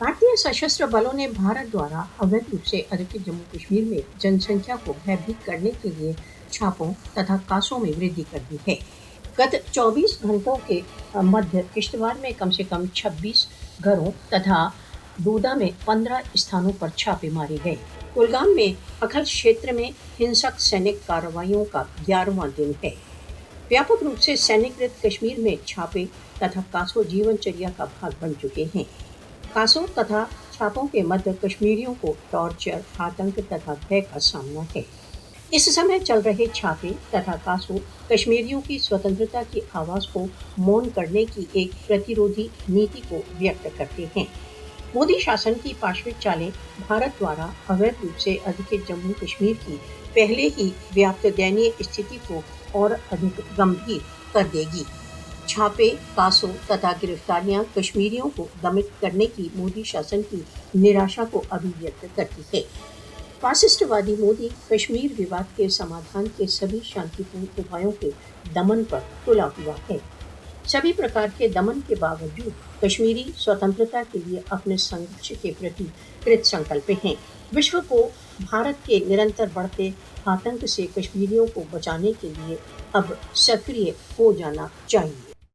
भारतीय सशस्त्र बलों ने भारत द्वारा अवैध रूप से अधिकृत जम्मू कश्मीर में जनसंख्या को भयभीत करने के लिए छापों तथा कासों में वृद्धि कर दी है। गत 24 घंटों के मध्य किश्तवाड़ में कम से कम 26 घरों तथा डोडा में 15 स्थानों पर छापे मारे गए। कुलगाम में अखल क्षेत्र में हिंसक सैनिक कार्रवाइयों का 11वां दिन है। व्यापक रूप से सैनिकृत कश्मीर में छापे तथा कासो जीवनचर्या का भाग बन चुके हैं। कासों तथा छापों के मध्य कश्मीरियों को टॉर्चर, आतंक तथा भय का सामना है। इस समय चल रहे छापे तथा कासों कश्मीरियों की स्वतंत्रता की आवाज को मौन करने की एक प्रतिरोधी नीति को व्यक्त करते हैं। मोदी शासन की पाशविक चालें भारत द्वारा अवैध रूप से अधिकृत जम्मू कश्मीर की पहले ही व्याप्त दयनीय स्थिति को और अधिक गंभीर कर देगी। छापे, कासों तथा गिरफ्तारियां कश्मीरियों को दमित करने की मोदी शासन की निराशा को अभिव्यक्त करती है। फासिस्टवादी मोदी कश्मीर विवाद के समाधान के सभी शांतिपूर्ण उपायों के दमन पर तुला हुआ है। सभी प्रकार के दमन के बावजूद कश्मीरी स्वतंत्रता के लिए अपने संघर्ष के प्रति कृत संकल्प हैं। विश्व को भारत के निरंतर बढ़ते आतंक से कश्मीरियों को बचाने के लिए अब सक्रिय हो जाना चाहिए।